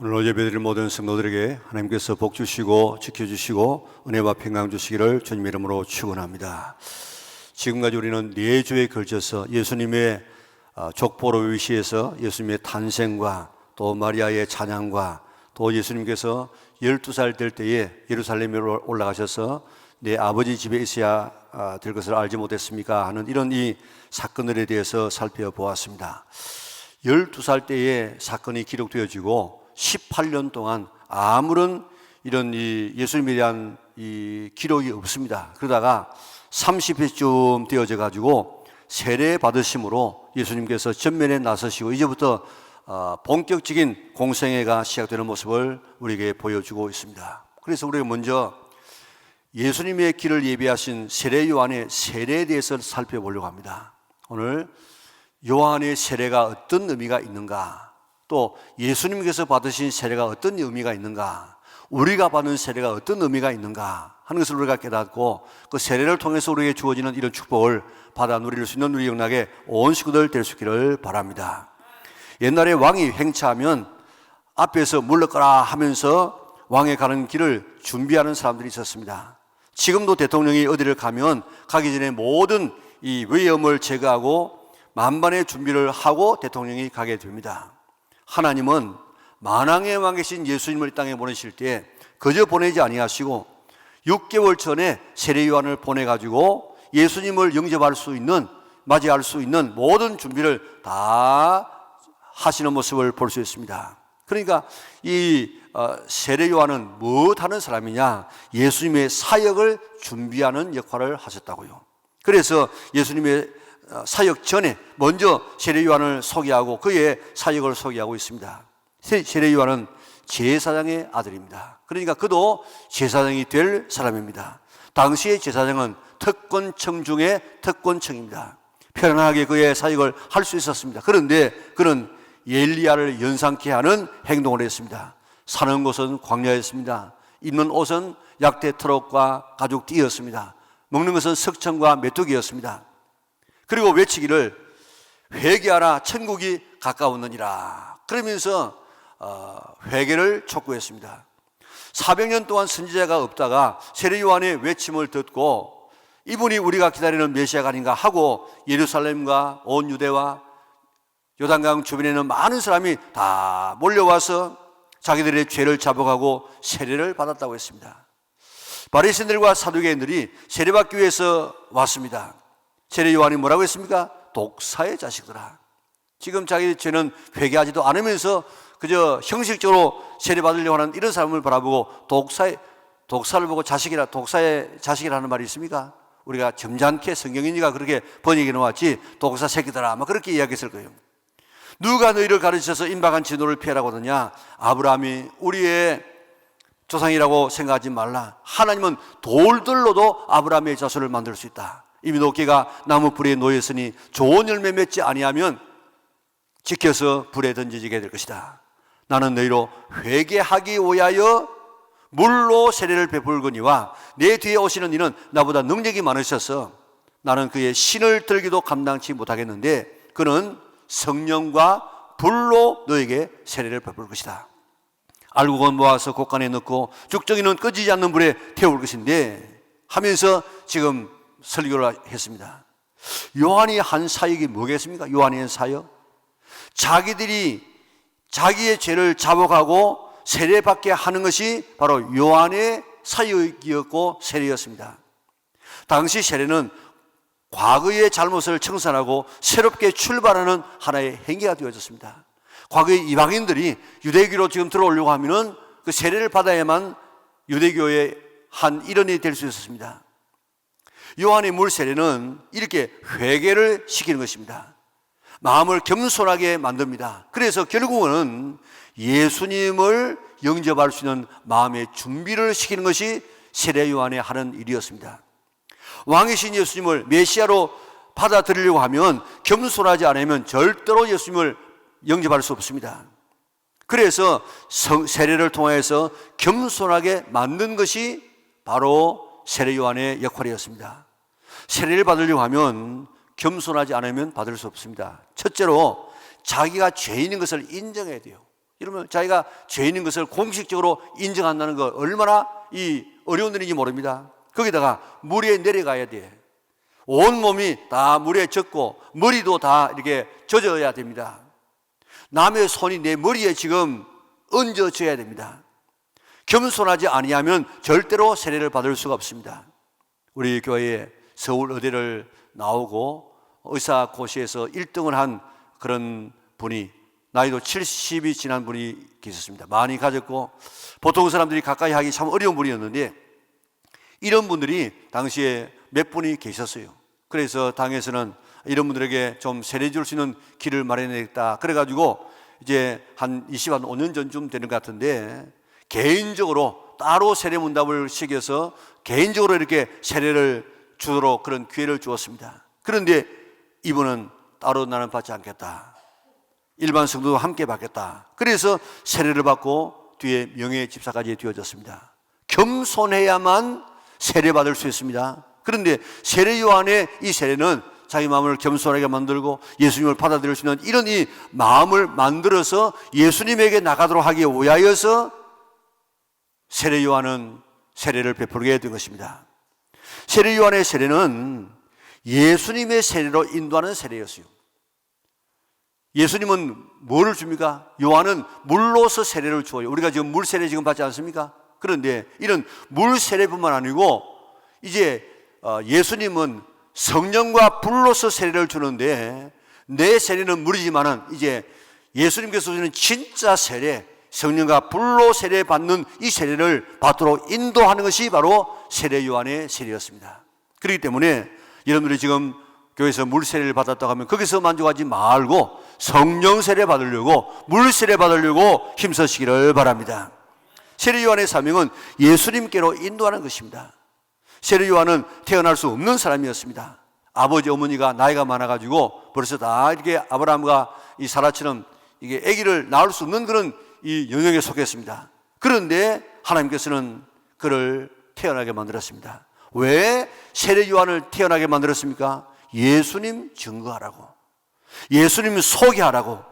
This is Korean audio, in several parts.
오늘 예배드릴 모든 성도들에게 하나님께서 복 주시고 지켜주시고 은혜와 평강 주시기를 주님 이름으로 축원합니다. 지금까지 우리는 4주에 걸쳐서 예수님의 족보로 위시해서 예수님의 탄생과 또 마리아의 찬양과 또 예수님께서 12살 될 때에 예루살렘에 올라가셔서 내 아버지 집에 있어야 될 것을 알지 못했습니까? 하는 이런 이 사건들에 대해서 살펴보았습니다. 12살 때에 사건이 기록되어지고 18년 동안 아무런 이런 예수님에 대한 이 기록이 없습니다. 그러다가 30회쯤 되어져 가지고 세례 받으심으로 예수님께서 전면에 나서시고 이제부터 본격적인 공생애가 시작되는 모습을 우리에게 보여주고 있습니다. 그래서 우리가 먼저 예수님의 길을 예비하신 세례 요한의 세례에 대해서 살펴보려고 합니다. 오늘 요한의 세례가 어떤 의미가 있는가, 또 예수님께서 받으신 세례가 어떤 의미가 있는가, 우리가 받는 세례가 어떤 의미가 있는가 하는 것을 우리가 깨닫고 그 세례를 통해서 우리에게 주어지는 이런 축복을 받아 누릴 수 있는 우리 영락의 온 식구들 될 수 있기를 바랍니다. 옛날에 왕이 행차하면 앞에서 물러가라 하면서 왕에 가는 길을 준비하는 사람들이 있었습니다. 지금도 대통령이 어디를 가면 가기 전에 모든 이 위험을 제거하고 만반의 준비를 하고 대통령이 가게 됩니다. 하나님은 만왕의 왕이신 예수님을 이 땅에 보내실 때 그저 보내지 아니하시고 6개월 전에 세례 요한을 보내가지고 예수님을 영접할 수 있는, 맞이할 수 있는 모든 준비를 다 하시는 모습을 볼 수 있습니다. 그러니까 이 세례 요한은 무엇하는 사람이냐? 예수님의 사역을 준비하는 역할을 하셨다고요. 그래서 예수님의 사역 전에 먼저 세례 요한을 소개하고 그의 사역을 소개하고 있습니다. 세례 요한은 제사장의 아들입니다. 그러니까 그도 제사장이 될 사람입니다. 당시의 제사장은 특권층 중에 특권층입니다. 편안하게 그의 사역을 할 수 있었습니다. 그런데 그는 엘리야를 연상케 하는 행동을 했습니다. 사는 곳은 광야였습니다. 입는 옷은 약대 트럭과 가죽 띠였습니다. 먹는 것은 석청과 메뚜기였습니다. 그리고 외치기를 회개하라 천국이 가까웠느니라 그러면서 회개를 촉구했습니다. 400년 동안 선지자가 없다가 세례 요한의 외침을 듣고 이분이 우리가 기다리는 메시아가 아닌가 하고 예루살렘과 온 유대와 요단강 주변에는 많은 사람이 다 몰려와서 자기들의 죄를 자복하고 세례를 받았다고 했습니다. 바리새인들과 사두개인들이 세례받기 위해서 왔습니다. 세례 요한이 뭐라고 했습니까? 독사의 자식들아. 지금 자기 죄는 회개하지도 않으면서 그저 형식적으로 세례받으려고 하는 이런 사람을 바라보고 독사를 보고 자식이라, 독사의 자식이라는 말이 있습니까? 우리가 점잖게 성경인지가 그렇게 번역해 놓았지 독사 새끼들아 아마 그렇게 이야기했을 거예요. 누가 너희를 가르쳐서 임박한 진노를 피하라고 하느냐? 아브라함이 우리의 조상이라고 생각하지 말라. 하나님은 돌들로도 아브라함의 자손을 만들 수 있다. 이미 녹개가 나무 뿌리에 놓였으니 좋은 열매 맺지 아니하면 지켜서 불에 던지게 될 것이다. 나는 너희로 회개하기 위하여 물로 세례를 베풀거니와 내 뒤에 오시는 이는 나보다 능력이 많으셔서 나는 그의 신을 들기도 감당치 못하겠는데 그는 성령과 불로 너에게 세례를 베풀 것이다. 알곡은 모아서 곡간에 넣고 죽정이는 꺼지지 않는 불에 태울 것인데 하면서 지금 설교를 했습니다. 요한이 한 사역이 뭐겠습니까? 요한이 한 사역? 자기들이 자기의 죄를 자복하고 세례받게 하는 것이 바로 요한의 사역이었고 세례였습니다. 당시 세례는 과거의 잘못을 청산하고 새롭게 출발하는 하나의 행위가 되어졌습니다. 과거의 이방인들이 유대교로 지금 들어오려고 하면은 그 세례를 받아야만 유대교의 한 일원이 될 수 있었습니다. 요한의 물 세례는 이렇게 회개를 시키는 것입니다. 마음을 겸손하게 만듭니다. 그래서 결국은 예수님을 영접할 수 있는 마음의 준비를 시키는 것이 세례 요한의 하는 일이었습니다. 왕이신 예수님을 메시아로 받아들이려고 하면 겸손하지 않으면 절대로 예수님을 영접할 수 없습니다. 그래서 세례를 통해서 겸손하게 만든 것이 바로 세례 요한의 역할이었습니다. 세례를 받으려고 하면 겸손하지 않으면 받을 수 없습니다. 첫째로 자기가 죄인인 것을 인정해야 돼요. 이러면 자기가 죄인인 것을 공식적으로 인정한다는 거 얼마나 이 어려운 일인지 모릅니다. 거기다가 물에 내려가야 돼. 온몸이 다 물에 젖고 머리도 다 이렇게 젖어야 됩니다. 남의 손이 내 머리에 지금 얹어져야 됩니다. 겸손하지 아니하면 절대로 세례를 받을 수가 없습니다. 우리 교회에 서울 의대를 나오고 의사고시에서 1등을 한 그런 분이, 나이도 70이 지난 분이 계셨습니다. 많이 가졌고 보통 사람들이 가까이 하기 참 어려운 분이었는데 이런 분들이 당시에 몇 분이 계셨어요. 그래서 당에서는 이런 분들에게 좀 세례 줄 수 있는 길을 마련해야겠다. 그래가지고 이제 한 25년 전쯤 되는 것 같은데 개인적으로 따로 세례 문답을 시켜서 개인적으로 이렇게 세례를 주도록 그런 기회를 주었습니다. 그런데 이분은 따로 나는 받지 않겠다. 일반 성도도 함께 받겠다. 그래서 세례를 받고 뒤에 명예 집사까지 되어졌습니다. 겸손해야만 세례 받을 수 있습니다. 그런데 세례 요한의 이 세례는 자기 마음을 겸손하게 만들고 예수님을 받아들일 수 있는 이런 이 마음을 만들어서 예수님에게 나가도록 하기 위하여서 세례 요한은 세례를 베풀게 된 것입니다. 세례 요한의 세례는 예수님의 세례로 인도하는 세례였어요. 예수님은 뭐를 줍니까? 요한은 물로서 세례를 주어요. 우리가 지금 물 세례 지금 받지 않습니까? 그런데 이런 물 세례뿐만 아니고 이제 예수님은 성령과 불로서 세례를 주는데 내 세례는 물이지만은 이제 예수님께서 주는 진짜 세례, 성령과 불로 세례 받는 이 세례를 받도록 인도하는 것이 바로 세례 요한의 세례였습니다. 그렇기 때문에 여러분들이 지금 교회에서 물 세례를 받았다고 하면 거기서 만족하지 말고 성령 세례 받으려고 물 세례 받으려고 힘쓰시기를 바랍니다. 세례 요한의 사명은 예수님께로 인도하는 것입니다. 세례 요한은 태어날 수 없는 사람이었습니다. 아버지 어머니가 나이가 많아가지고 벌써 다 이렇게 아브라함과 이 사라처럼 이게 아기를 낳을 수 없는 그런 이 영역에 속했습니다. 그런데 하나님께서는 그를 태어나게 만들었습니다. 왜 세례 요한을 태어나게 만들었습니까? 예수님 증거하라고, 예수님 소개하라고,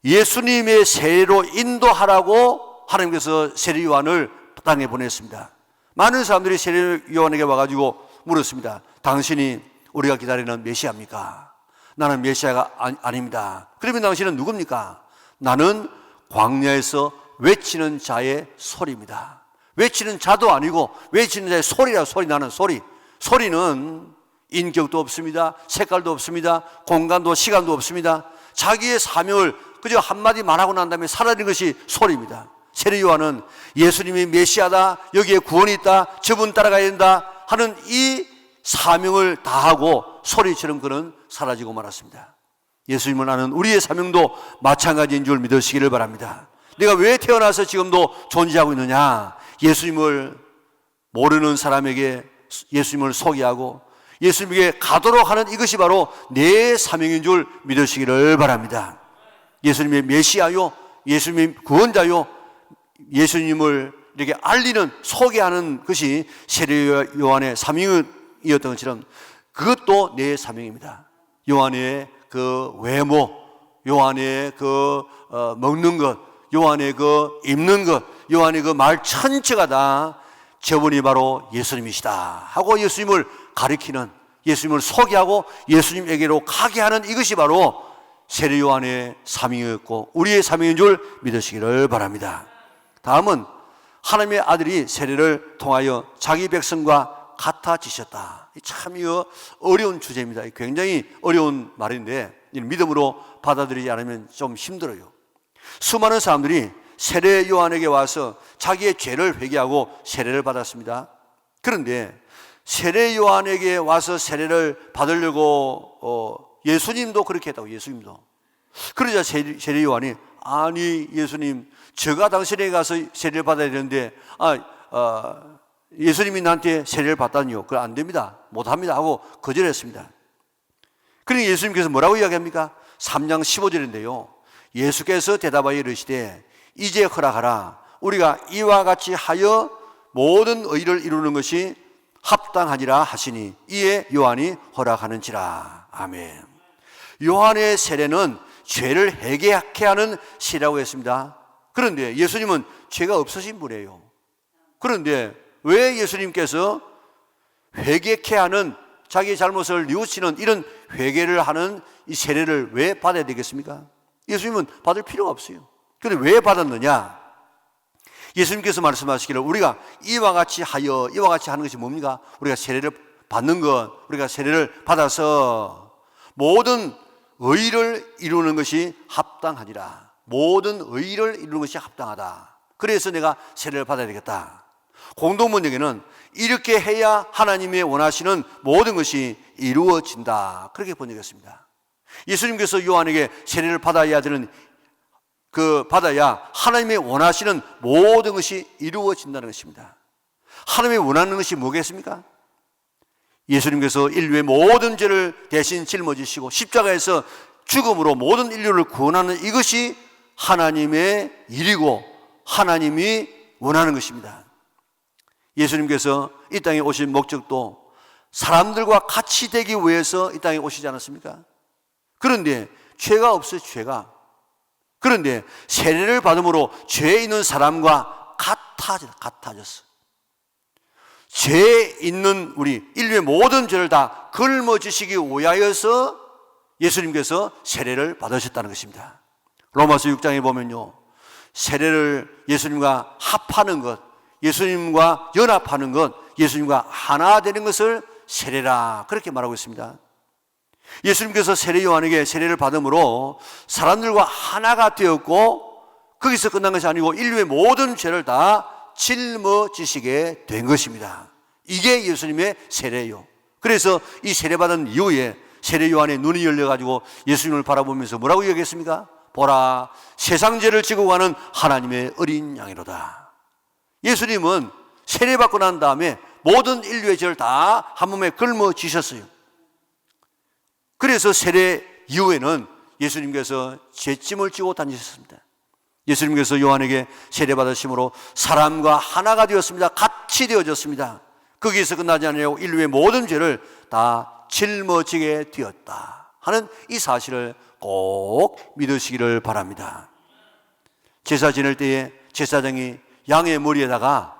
예수님의 세례로 인도하라고 하나님께서 세례 요한을 땅에 보냈습니다. 많은 사람들이 세례 요한에게 와가지고 물었습니다. 당신이 우리가 기다리는 메시아입니까? 나는 메시아가 아닙니다. 그러면 당신은 누굽니까? 나는 광야에서 외치는 자의 소리입니다. 외치는 자도 아니고 외치는 자의 소리라, 소리, 나는 소리. 소리는 인격도 없습니다. 색깔도 없습니다. 공간도 시간도 없습니다. 자기의 사명을 그저 한마디 말하고 난 다음에 사라진 것이 소리입니다. 세례 요한은 예수님이 메시아다, 여기에 구원이 있다, 저분 따라가야 된다 하는 이 사명을 다하고 소리처럼 그는 사라지고 말았습니다. 예수님을 아는 우리의 사명도 마찬가지인 줄 믿으시기를 바랍니다. 내가 왜 태어나서 지금도 존재하고 있느냐? 예수님을 모르는 사람에게 예수님을 소개하고 예수님에게 가도록 하는 이것이 바로 내 사명인 줄 믿으시기를 바랍니다. 예수님의 메시아요, 예수님의 구원자요, 예수님을 이렇게 알리는, 소개하는 것이 세례 요한의 사명이었던 것처럼 그것도 내 사명입니다. 요한의 그 외모, 요한의 그 먹는 것, 요한의 그 입는 것, 요한의 그 말 전체가 다 저분이 바로 예수님이시다 하고 예수님을 가리키는, 예수님을 소개하고 예수님에게로 가게 하는 이것이 바로 세례 요한의 사명이었고 우리의 사명인 줄 믿으시기를 바랍니다. 다음은 하나님의 아들이 세례를 통하여 자기 백성과 같아지셨다. 참 이거 어려운 주제입니다. 굉장히 어려운 말인데 믿음으로 받아들이지 않으면 좀 힘들어요. 수많은 사람들이 세례 요한에게 와서 자기의 죄를 회개하고 세례를 받았습니다. 그런데 세례 요한에게 와서 세례를 받으려고 예수님도 그렇게 했다고. 예수님도. 그러자 세례 요한이 아니 예수님, 제가 당신에게 가서 세례를 받아야 되는데 예수님이 나한테 세례를 받다니요. 그건 안 됩니다. 못합니다 하고 거절했습니다. 그러니 예수님께서 뭐라고 이야기합니까? 3장 15절인데요 예수께서 대답하여 이르시되 이제 허락하라. 우리가 이와 같이 하여 모든 의를 이루는 것이 합당하니라 하시니 이에 요한이 허락하는지라. 아멘. 요한의 세례는 죄를 회개하게 하는 세례라고 했습니다. 그런데 예수님은 죄가 없으신 분이에요. 그런데 왜 예수님께서 회개케 하는, 자기의 잘못을 뉘우치는 이런 회개를 하는 이 세례를 왜 받아야 되겠습니까? 예수님은 받을 필요가 없어요. 그런데 왜 받았느냐? 예수님께서 말씀하시기를 우리가 이와 같이 하는 것이 뭡니까? 우리가 세례를 받는 것, 우리가 세례를 받아서 모든 의를 이루는 것이 합당하니라. 모든 의를 이루는 것이 합당하다. 그래서 내가 세례를 받아야 되겠다. 공동번역에는 이렇게 해야 하나님의 원하시는 모든 것이 이루어진다, 그렇게 번역했습니다. 예수님께서 요한에게 세례를 받아야 하나님의 원하시는 모든 것이 이루어진다는 것입니다. 하나님이 원하는 것이 뭐겠습니까? 예수님께서 인류의 모든 죄를 대신 짊어지시고 십자가에서 죽음으로 모든 인류를 구원하는 이것이 하나님의 일이고 하나님이 원하는 것입니다. 예수님께서 이 땅에 오신 목적도 사람들과 같이 되기 위해서 이 땅에 오시지 않았습니까? 그런데 죄가 없어요, 죄가. 그런데 세례를 받음으로 죄 있는 사람과 같아졌어. 죄 있는 우리 인류의 모든 죄를 다 짊어지시기 위하여서 예수님께서 세례를 받으셨다는 것입니다. 로마서 6장에 보면요, 세례를 예수님과 합하는 것, 예수님과 연합하는 것, 예수님과 하나 되는 것을 세례라, 그렇게 말하고 있습니다. 예수님께서 세례 요한에게 세례를 받음으로 사람들과 하나가 되었고, 거기서 끝난 것이 아니고 인류의 모든 죄를 다 짊어지시게 된 것입니다. 이게 예수님의 세례예요. 그래서 이 세례받은 이후에 세례 요한의 눈이 열려가지고 예수님을 바라보면서 뭐라고 얘기했습니까? 보라, 세상 죄를 지고 가는 하나님의 어린 양이로다. 예수님은 세례받고 난 다음에 모든 인류의 죄를 다 한 몸에 짊어지셨어요. 그래서 세례 이후에는 예수님께서 죄짐을 지고 다니셨습니다. 예수님께서 요한에게 세례받으심으로 사람과 하나가 되었습니다. 같이 되어졌습니다. 거기에서 끝나지 않으려고 인류의 모든 죄를 다 짊어지게 되었다 하는 이 사실을 꼭 믿으시기를 바랍니다. 제사 지낼 때에 제사장이 양의 머리에다가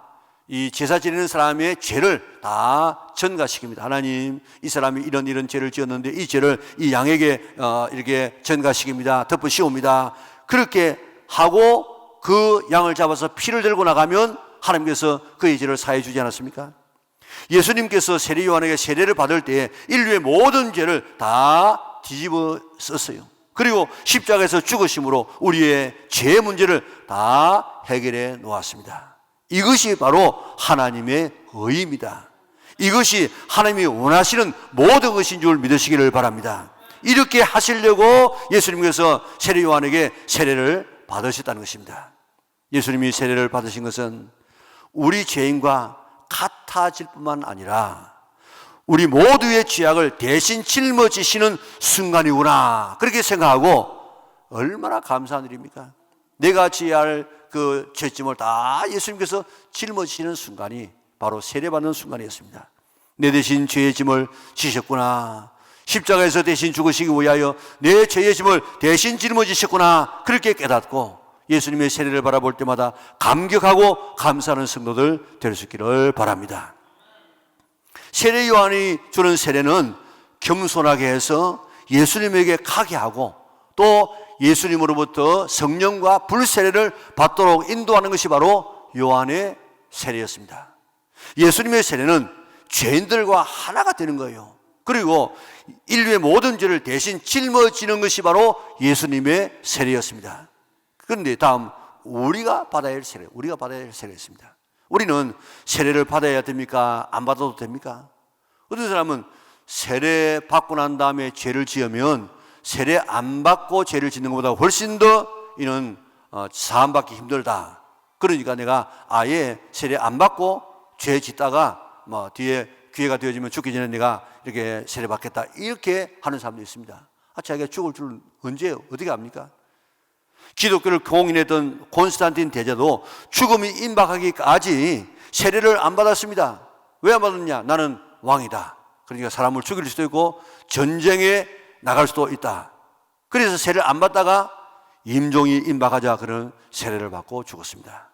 이 제사 지내는 사람의 죄를 다 전가시킵니다. 하나님, 이 사람이 이런 죄를 지었는데 이 죄를 이 양에게 이렇게 전가시킵니다. 덮으시옵니다. 그렇게 하고 그 양을 잡아서 피를 들고 나가면 하나님께서 그의 죄를 사해 주지 않았습니까? 예수님께서 세례 요한에게 세례를 받을 때 인류의 모든 죄를 다 뒤집어 썼어요. 그리고 십자가에서 죽으심으로 우리의 죄 문제를 다 해결해 놓았습니다. 이것이 바로 하나님의 의입니다. 이것이 하나님이 원하시는 모든 것인 줄 믿으시기를 바랍니다. 이렇게 하시려고 예수님께서 세례 요한에게 세례를 받으셨다는 것입니다. 예수님이 세례를 받으신 것은 우리 죄인과 같아질 뿐만 아니라 우리 모두의 죄악을 대신 짊어지시는 순간이구나, 그렇게 생각하고 얼마나 감사한 일입니까? 내가 지어야 할 그 죄짐을 다 예수님께서 짊어지시는 순간이 바로 세례받는 순간이었습니다. 내 대신 죄의 짐을 지셨구나, 십자가에서 대신 죽으시기 위하여 내 죄의 짐을 대신 짊어지셨구나, 그렇게 깨닫고 예수님의 세례를 바라볼 때마다 감격하고 감사하는 성도들 될 수 있기를 바랍니다. 세례 요한이 주는 세례는 겸손하게 해서 예수님에게 가게 하고 또 예수님으로부터 성령과 불세례를 받도록 인도하는 것이 바로 요한의 세례였습니다. 예수님의 세례는 죄인들과 하나가 되는 거예요. 그리고 인류의 모든 죄를 대신 짊어지는 것이 바로 예수님의 세례였습니다. 그런데 다음 우리가 받아야 할 세례였습니다. 우리는 세례를 받아야 됩니까? 안 받아도 됩니까? 어떤 사람은 세례 받고 난 다음에 죄를 지으면 세례 안 받고 죄를 짓는 것보다 훨씬 더 이는 사함받기 힘들다. 그러니까 내가 아예 세례 안 받고 죄 짓다가 뒤에 기회가 되어지면 죽기 전에 내가 이렇게 세례 받겠다, 이렇게 하는 사람도 있습니다. 자기가 죽을 줄 언제 어떻게 압니까? 기독교를 공인했던 콘스탄틴 대제도 죽음이 임박하기까지 세례를 안 받았습니다. 왜 안 받았냐? 나는 왕이다. 그러니까 사람을 죽일 수도 있고 전쟁에 나갈 수도 있다. 그래서 세례를 안 받다가 임종이 임박하자 그런 세례를 받고 죽었습니다.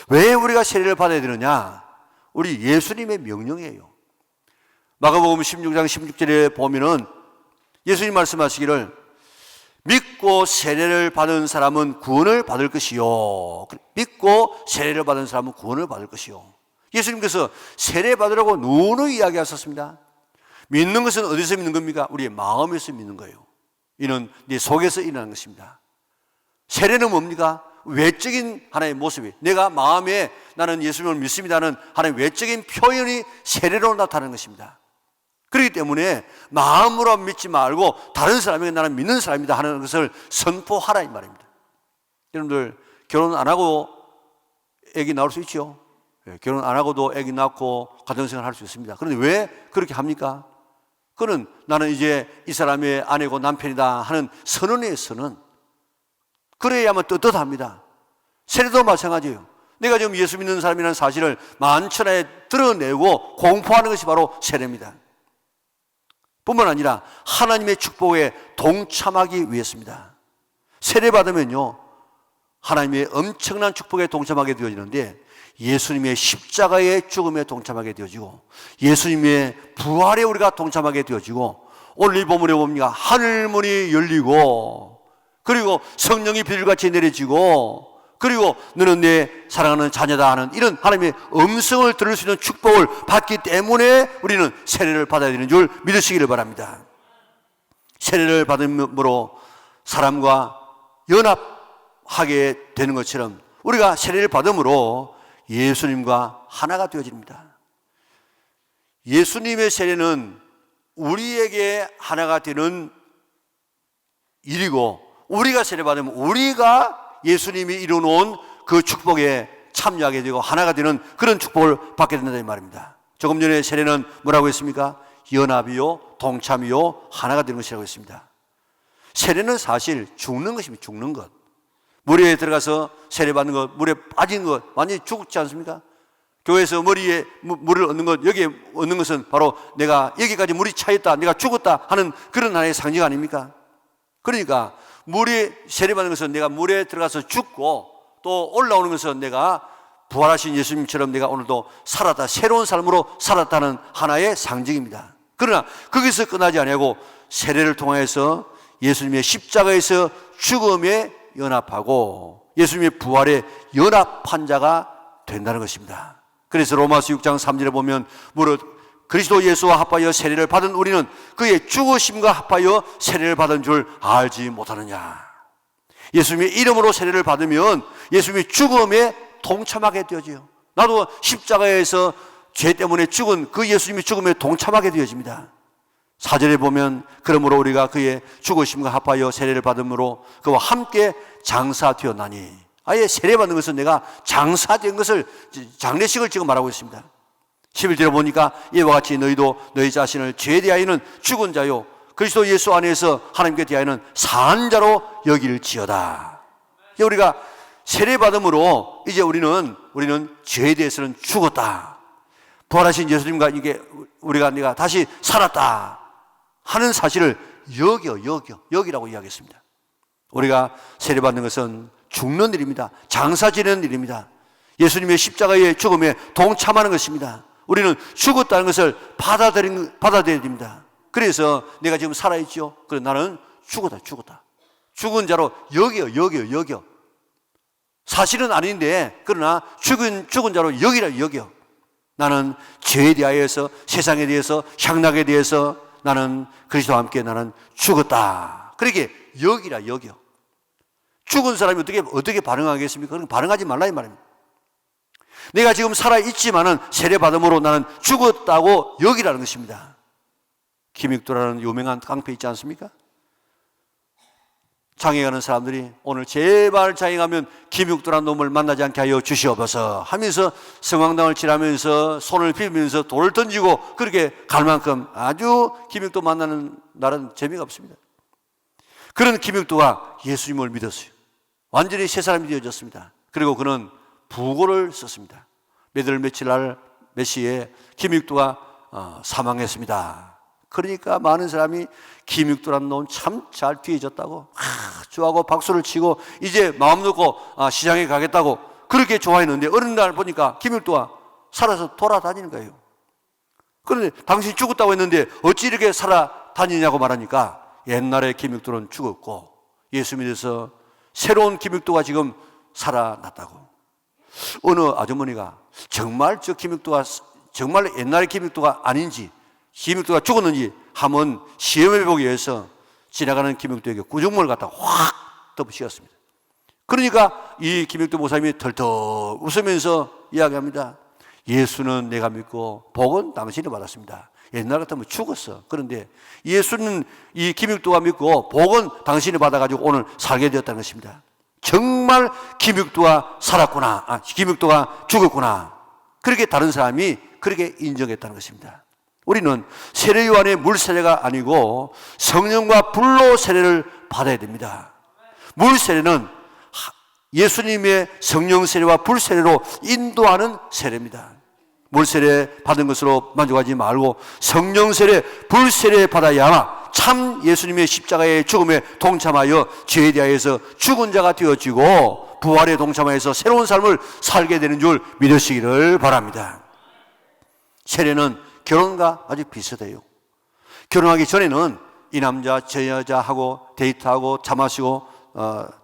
왜 우리가 세례를 받아야 되느냐? 우리 예수님의 명령이에요. 마가복음 16장 16절에 보면은 예수님 말씀하시기를 믿고 세례를 받은 사람은 구원을 받을 것이요. 믿고 세례를 받은 사람은 구원을 받을 것이요. 예수님께서 세례 받으라고 누누이 이야기하셨습니다. 믿는 것은 어디서 믿는 겁니까? 우리의 마음에서 믿는 거예요. 이는 네 속에서 일어나는 것입니다. 세례는 뭡니까? 외적인 하나의 모습이, 내가 마음에 나는 예수님을 믿습니다는 하나의 외적인 표현이 세례로 나타나는 것입니다. 그렇기 때문에 마음으로 믿지 말고 다른 사람에게 나는 믿는 사람이다 하는 것을 선포하라 이 말입니다. 여러분들 결혼 안 하고 애기 낳을 수 있죠? 결혼 안 하고도 애기 낳고 가정생활 할 수 있습니다. 그런데 왜 그렇게 합니까? 그는 나는 이제 이 사람의 아내고 남편이다 하는 선언의 선언, 그래야만 떳떳합니다. 세례도 마찬가지예요. 내가 지금 예수 믿는 사람이라는 사실을 만천하에 드러내고 공포하는 것이 바로 세례입니다. 뿐만 아니라 하나님의 축복에 동참하기 위해서입니다. 세례 받으면요, 하나님의 엄청난 축복에 동참하게 되어지는데 예수님의 십자가의 죽음에 동참하게 되어지고 예수님의 부활에 우리가 동참하게 되어지고 오늘 이 본문에 봅니까? 하늘문이 열리고 그리고 성령이 비둘같이 내려지고 그리고 너는 내 사랑하는 자녀다 하는 이런 하나님의 음성을 들을 수 있는 축복을 받기 때문에 우리는 세례를 받아야 되는 줄 믿으시기를 바랍니다. 세례를 받음으로 사람과 연합하게 되는 것처럼 우리가 세례를 받음으로 예수님과 하나가 되어집니다. 예수님의 세례는 우리에게 하나가 되는 일이고 우리가 세례 받으면 우리가 예수님이 이루어놓은 그 축복에 참여하게 되고 하나가 되는 그런 축복을 받게 된다 이 말입니다. 조금 전에 세례는 뭐라고 했습니까? 연합이요, 동참이요, 하나가 되는 것이라고 했습니다. 세례는 사실 죽는 것입니다. 죽는 것. 물에 들어가서 세례 받는 것, 물에 빠진 것 완전히 죽지 않습니까? 교회에서 머리에 물을 얻는 것, 여기에 얻는 것은 바로 내가 여기까지 물이 차있다, 내가 죽었다 하는 그런 하나의 상징 아닙니까? 그러니까 물에 세례받는 것은 내가 물에 들어가서 죽고 또 올라오는 것은 내가 부활하신 예수님처럼 내가 오늘도 살았다, 새로운 삶으로 살았다는 하나의 상징입니다. 그러나 거기서 끝나지 아니하고 세례를 통해서 예수님의 십자가에서 죽음에 연합하고 예수님의 부활에 연합한 자가 된다는 것입니다. 그래서 로마서 6장 3절에 보면 무릇 그리스도 예수와 합하여 세례를 받은 우리는 그의 죽으심과 합하여 세례를 받은 줄 알지 못하느냐. 예수님의 이름으로 세례를 받으면 예수님의 죽음에 동참하게 되어져요. 나도 십자가에서 죄 때문에 죽은 그 예수님의 죽음에 동참하게 되어집니다. 4절에 보면 그러므로 우리가 그의 죽으심과 합하여 세례를 받음으로 그와 함께 장사되었나니, 아예 세례받는 것은 내가 장사된 것을, 장례식을 지금 말하고 있습니다. 11절에 보니까 이와 같이 너희도 너희 자신을 죄에 대하여는 죽은 자요 그리스도 예수 안에서 하나님께 대하여는 산 자로 여길지어다. 우리가 세례받음으로 이제 우리는 죄에 대해서는 죽었다, 부활하신 예수님과 이게 우리가 내가 다시 살았다 하는 사실을 여기라고 이야기했습니다. 우리가 세례받는 것은 죽는 일입니다. 장사 지내는 일입니다. 예수님의 십자가의 죽음에 동참하는 것입니다. 우리는 죽었다는 것을 받아들여야 됩니다. 그래서 내가 지금 살아있죠. 그래 나는 죽었다. 죽은 자로 여겨. 사실은 아닌데 그러나 죽은 자로 여겨. 나는 죄에 대하여서, 세상에 대해서, 향락에 대해서 나는 그리스도와 함께 나는 죽었다. 그렇게 여겨. 죽은 사람이 어떻게 반응하겠습니까? 그럼 반응하지 말라 이 말입니다. 내가 지금 살아있지만은 세례받음으로 나는 죽었다고 여기라는 것입니다. 김익도라는 유명한 깡패 있지 않습니까? 장에 가는 사람들이 오늘 제발 장에 가면 김익도라는 놈을 만나지 않게 하여 주시옵소서 하면서 성황당을 치라면서 손을 비비면서 돌을 던지고 그렇게 갈 만큼 아주 김익도 만나는 날은 재미가 없습니다. 그런 김익도가 예수님을 믿었어요. 완전히 새 사람이 되어졌습니다. 그리고 그는 부고를 썼습니다. 몇월 며칠 날 몇 시에 김익도가 사망했습니다. 그러니까 많은 사람이 김육도란 놈 참 잘 뒤해졌다고 좋아하고 박수를 치고 이제 마음 놓고 시장에 가겠다고 그렇게 좋아했는데 어느 날 보니까 김육도가 살아서 돌아다니는 거예요. 그런데 당신이 죽었다고 했는데 어찌 이렇게 살아다니냐고 말하니까 옛날에 김육도는 죽었고 예수 믿어서 새로운 김육도가 지금 살아났다고. 어느 아주머니가 정말 저 김육도가 정말 옛날의 김육도가 아닌지 김육도가 죽었는지 한번 시험해보기 위해서 지나가는 김육도에게 구정물을 갖다 확 덮으셨습니다. 그러니까 이 김육도 목사님이 털털 웃으면서 이야기합니다. 예수는 내가 믿고 복은 당신이 받았습니다. 옛날 같으면 죽었어. 그런데 예수는 이 김육도가 믿고 복은 당신이 받아가지고 오늘 살게 되었다는 것입니다. 정말 김육도가 살았구나. 김육도가 죽었구나. 그렇게 다른 사람이 그렇게 인정했다는 것입니다. 우리는 세례 요한의 물 세례가 아니고 성령과 불로 세례를 받아야 됩니다. 물 세례는 예수님의 성령 세례와 불 세례로 인도하는 세례입니다. 물 세례 받은 것으로 만족하지 말고 성령 세례, 불 세례 받아야 참 예수님의 십자가의 죽음에 동참하여 죄에 대하여서 죽은 자가 되어지고 부활에 동참하여서 새로운 삶을 살게 되는 줄 믿으시기를 바랍니다. 세례는 결혼과 아주 비슷해요. 결혼하기 전에는 이 남자 저 여자하고 데이트하고 차 마시고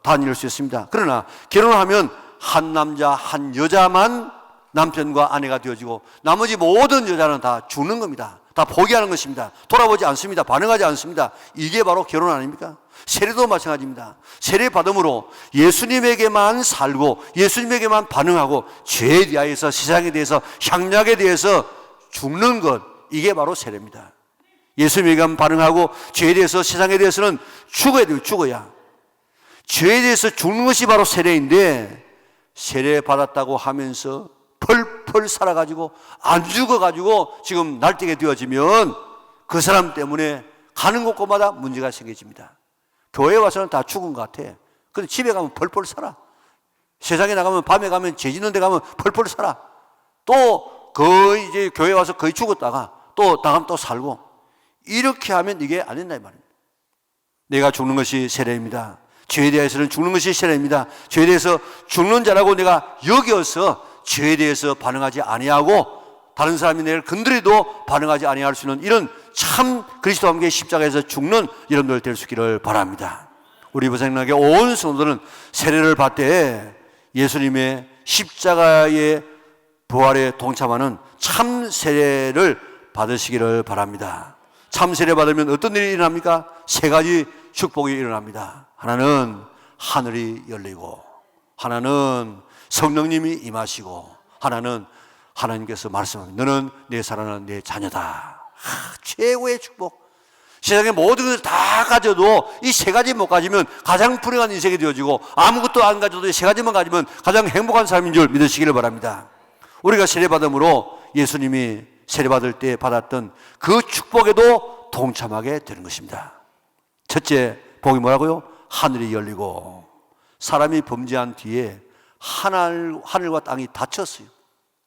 다닐 수 있습니다. 그러나 결혼하면 한 남자 한 여자만 남편과 아내가 되어지고 나머지 모든 여자는 다 죽는 겁니다. 다 포기하는 것입니다. 돌아보지 않습니다. 반응하지 않습니다. 이게 바로 결혼 아닙니까? 세례도 마찬가지입니다. 세례 받음으로 예수님에게만 살고 예수님에게만 반응하고 죄에 대하여서 세상에 대해서 향락에 대해서 죽는 것, 이게 바로 세례입니다. 예수님에게만 반응하고 죄에 대해서 세상에 대해서는 죽어야 돼요. 죽어야. 죄에 대해서 죽는 것이 바로 세례인데 세례 받았다고 하면서 펄펄 살아가지고 안 죽어가지고 지금 날뛰게 되어지면 그 사람 때문에 가는 곳곳마다 문제가 생겨집니다. 교회 와서는 다 죽은 것 같아. 근데 집에 가면 펄펄 살아. 세상에 나가면 밤에 가면 죄 짓는 데 가면 펄펄 살아. 또 거의 이제 교회 와서 거의 죽었다가 또 나가면 또 살고 이렇게 하면 이게 안 된다 이 말입니다. 내가 죽는 것이 세례입니다. 죄에 대해서는 죽는 것이 세례입니다. 죄에 대해서 죽는 자라고 내가 여겨서 죄에 대해서 반응하지 아니하고 다른 사람이 내를 건드려도 반응하지 아니할 수 있는 이런 참 그리스도와 함께 십자가에서 죽는 여러분들 될 수 있기를 바랍니다. 우리 부생님에게 온 성도들은 세례를 받되 예수님의 십자가의 부활에 동참하는 참 세례를 받으시기를 바랍니다. 참 세례 받으면 어떤 일이 일어납니까? 세 가지 축복이 일어납니다. 하나는 하늘이 열리고, 하나는 성령님이 임하시고, 하나는 하나님께서 말씀합니다. 너는 내 사랑하는 내 자녀다. 최고의 축복. 세상의 모든 것을 다 가져도 이 세 가지 못 가지면 가장 불행한 인생이 되어지고 아무것도 안 가져도 이 세 가지만 가지면 가장 행복한 삶인 줄 믿으시기를 바랍니다. 우리가 세례받음으로 예수님이 세례받을 때 받았던 그 축복에도 동참하게 되는 것입니다. 첫째 복이 뭐라고요? 하늘이 열리고, 사람이 범죄한 뒤에 하늘과 땅이 닫혔어요.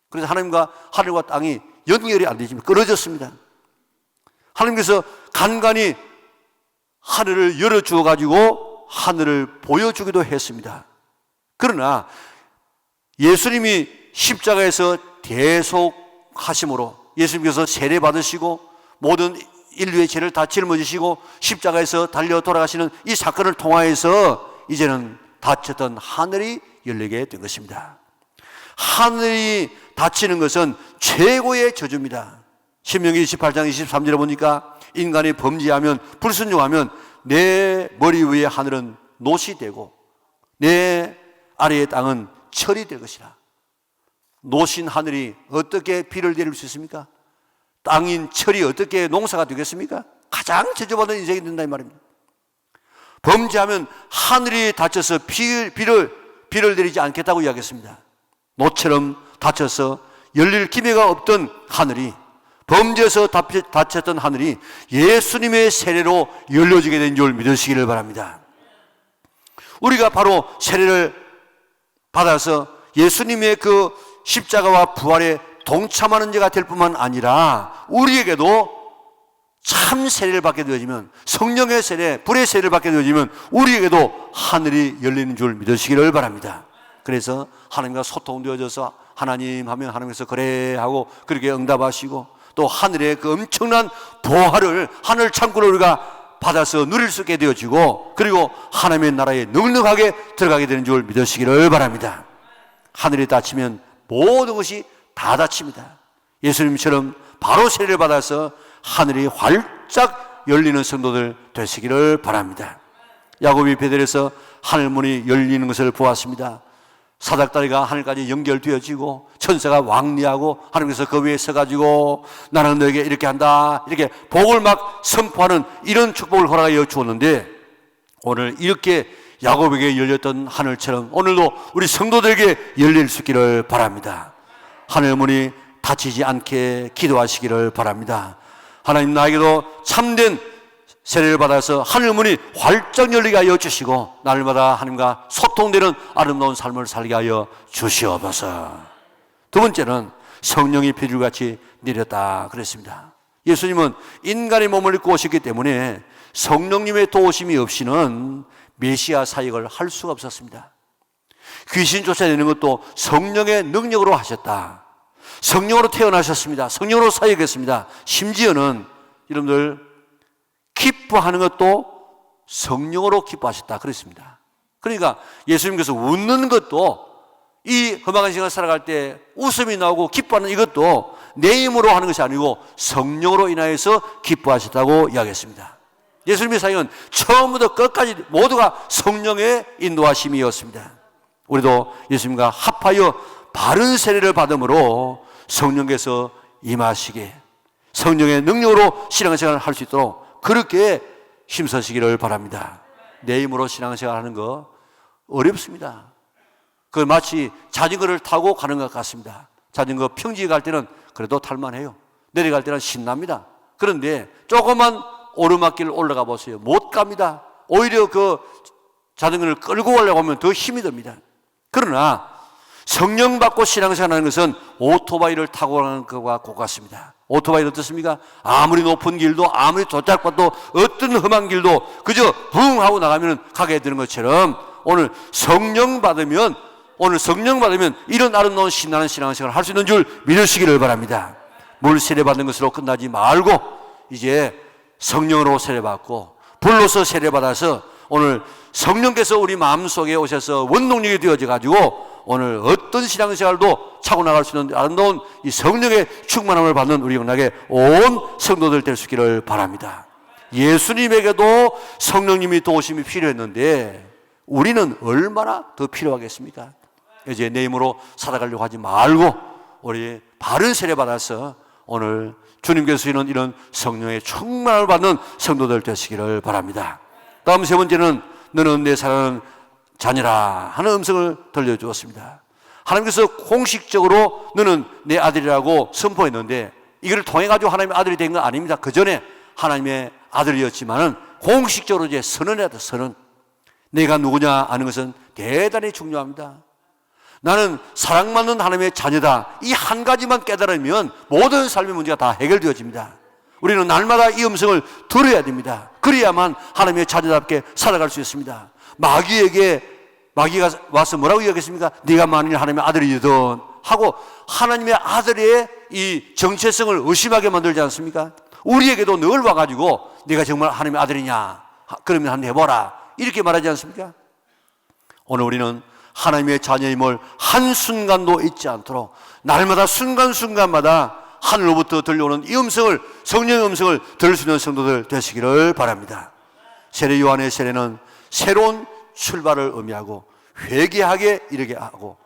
그래서 하나님과 하늘과 땅이 연결이 안 되지만 끊어졌습니다. 하나님께서 간간히 하늘을 열어주어 가지고 하늘을 보여주기도 했습니다. 그러나 예수님이 십자가에서 대속하심으로 예수님께서 세례 받으시고 모든 인류의 죄를 다 짊어지시고 십자가에서 달려 돌아가시는 이 사건을 통하여서 이제는 닫혔던 하늘이 열리게 된 것입니다. 하늘이 닫히는 것은 최고의 저주입니다. 신명기 28장 23절에 보니까 인간이 범죄하면 불순종하면 내 머리 위에 하늘은 놋이 되고 내 아래의 땅은 철이 될 것이라. 노신 하늘이 어떻게 비를 내릴 수 있습니까? 땅인 철이 어떻게 농사가 되겠습니까? 가장 저주받은 인생이 된다 이 말입니다. 범죄하면 하늘이 닫혀서 비를 내리지 않겠다고 이야기했습니다. 노처럼 닫혀서 열릴 기회가 없던 하늘이, 범죄에서 닫혔던 하늘이 예수님의 세례로 열려지게 된 줄 믿으시기를 바랍니다. 우리가 바로 세례를 받아서 예수님의 그 십자가와 부활에 동참하는 자가 될 뿐만 아니라 우리에게도 참 세례를 받게 되어지면, 성령의 세례, 불의 세례를 받게 되어지면 우리에게도 하늘이 열리는 줄 믿으시기를 바랍니다. 그래서 하나님과 소통되어져서 하나님 하면 하나님께서 그래 하고 그렇게 응답하시고, 또 하늘의 그 엄청난 보화를, 하늘 창고를 우리가 받아서 누릴 수 있게 되어지고, 그리고 하나님의 나라에 넉넉하게 들어가게 되는 줄 믿으시기를 바랍니다. 하늘이 닫히면 모든 것이 다 닫힙니다. 예수님처럼 바로 세례를 받아서 하늘이 활짝 열리는 성도들 되시기를 바랍니다. 야고보 베델에서 하늘문이 열리는 것을 보았습니다. 사닥다리가 하늘까지 연결되어지고 천사가 왕래하고 하나님께서 그 위에 서가지고 나는 너에게 이렇게 한다, 이렇게 복을 막 선포하는 이런 축복을 허락하여 주었는데, 오늘 이렇게 야곱에게 열렸던 하늘처럼 오늘도 우리 성도들에게 열릴 수 있기를 바랍니다. 하늘문이 닫히지 않게 기도하시기를 바랍니다. 하나님, 나에게도 참된 세례를 받아서 하늘문이 활짝 열리게 하여 주시고 날마다 하나님과 소통되는 아름다운 삶을 살게 하여 주시옵소서. 두 번째는 성령이 비둘기같이 내렸다 그랬습니다. 예수님은 인간의 몸을 입고 오셨기 때문에 성령님의 도우심이 없이는 메시아 사역을 할 수가 없었습니다. 귀신 쫓아내는 것도 성령의 능력으로 하셨다. 성령으로 태어나셨습니다. 성령으로 사역했습니다. 심지어는 여러분들 기뻐하는 것도 성령으로 기뻐하셨다 그랬습니다. 그러니까 예수님께서 웃는 것도, 이 험악한 시간을 살아갈 때 웃음이 나오고 기뻐하는 이것도 내 힘으로 하는 것이 아니고 성령으로 인하여서 기뻐하셨다고 이야기했습니다. 예수님의 사역은 처음부터 끝까지 모두가 성령의 인도하심이었습니다. 우리도 예수님과 합하여 바른 세례를 받음으로 성령께서 임하시게, 성령의 능력으로 신앙생활을 할 수 있도록 그렇게 힘쓰시기를 바랍니다. 내 힘으로 신앙생활 하는 거 어렵습니다. 그 마치 자전거를 타고 가는 것 같습니다. 자전거 평지에 갈 때는 그래도 탈만해요. 내려갈 때는 신납니다. 그런데 조그만 오르막길 올라가 보세요. 못 갑니다. 오히려 그 자전거를 끌고 가려고 하면 더 힘이 듭니다. 그러나 성령 받고 신앙생활하는 것은 오토바이를 타고 가는 것과 같습니다. 오토바이는 어떻습니까? 아무리 높은 길도, 아무리 도착봐도, 어떤 험한 길도 그저 붕 하고 나가면 가게 되는 것처럼 오늘 성령 받으면 이런 아름다운 신나는 신앙생활을 할 수 있는 줄 믿으시기를 바랍니다. 물 세례 받는 것으로 끝나지 말고 이제 성령으로 세례 받고 불로서 세례 받아서 오늘 성령께서 우리 마음속에 오셔서 원동력이 되어져 가지고 오늘 어떤 신앙생활도 차고 나갈 수 있는 아름다운 이 성령의 충만함을 받는 우리 영락의 온 성도들 될 수 있기를 바랍니다. 예수님에게도 성령님이 도우심이 필요했는데 우리는 얼마나 더 필요하겠습니까? 이제 내 힘으로 살아가려고 하지 말고 우리 바른 세례 받아서 오늘 주님께서 주시는 이런 성령의 충만함을 받는 성도들 되시기를 바랍니다. 다음 세 번째는 너는 내 사랑하는 자녀라 하는 음성을 들려주었습니다. 하나님께서 공식적으로 너는 내 아들이라고 선포했는데 이걸 통해 가지고 하나님의 아들이 된 건 아닙니다. 그 전에 하나님의 아들이었지만은 공식적으로 이제 선언했다. 선언. 내가 누구냐 아는 것은 대단히 중요합니다. 나는 사랑받는 하나님의 자녀다. 이 한 가지만 깨달으면 모든 삶의 문제가 다 해결되어집니다. 우리는 날마다 이 음성을 들어야 됩니다. 그래야만 하나님의 자녀답게 살아갈 수 있습니다. 마귀가 와서 뭐라고 이야기했습니까? 네가 만일 하나님의 아들이든 하고 하나님의 아들의 이 정체성을 의심하게 만들지 않습니까? 우리에게도 늘 와가지고 네가 정말 하나님의 아들이냐? 그러면 한번 해보라. 이렇게 말하지 않습니까? 오늘 우리는 하나님의 자녀임을 한순간도 잊지 않도록 날마다 순간순간마다 하늘로부터 들려오는 이 음성을, 성령의 음성을 들을 수 있는 성도들 되시기를 바랍니다. 세례 요한의 세례는 새로운 출발을 의미하고 회개하게 이르게 하고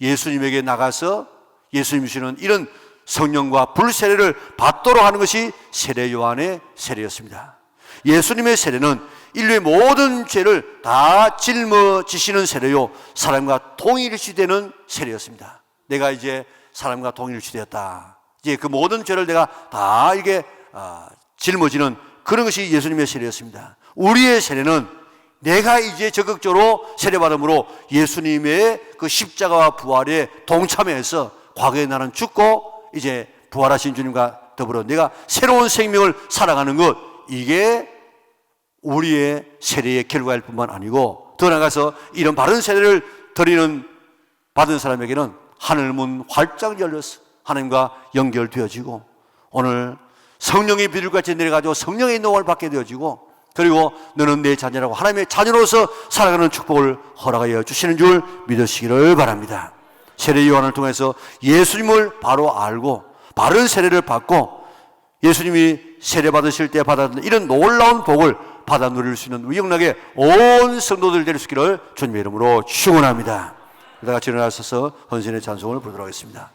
예수님에게 나가서 예수님 주시는 이런 성령과 불세례를 받도록 하는 것이 세례 요한의 세례였습니다. 예수님의 세례는 인류의 모든 죄를 다 짊어지시는 세례요, 사람과 동일시되는 세례였습니다. 내가 이제 사람과 동일시되었다. 이제 그 모든 죄를 내가 다 이게 짊어지는 그런 것이 예수님의 세례였습니다. 우리의 세례는 내가 이제 적극적으로 세례받음으로 예수님의 그 십자가와 부활에 동참해서 과거에 나는 죽고 이제 부활하신 주님과 더불어 내가 새로운 생명을 살아가는 것, 이게 우리의 세례의 결과일 뿐만 아니고 더 나아가서 이런 바른 세례를 받은 사람에게는 하늘문 활짝 열려서 하나님과 연결되어지고 오늘 성령의 비둘같이 내려가지고 성령의 인도를 받게 되어지고 그리고 너는 내 자녀라고 하나님의 자녀로서 살아가는 축복을 허락하여 주시는 줄 믿으시기를 바랍니다. 세례 요한을 통해서 예수님을 바로 알고 바른 세례를 받고 예수님이 세례 받으실 때 받았던 이런 놀라운 복을 받아 누릴 수 있는 위영락의 온 성도들 될 수 있기를 주님의 이름으로 축원합니다. 다 같이 일어나셔서 헌신의 찬송을 부르도록 하겠습니다.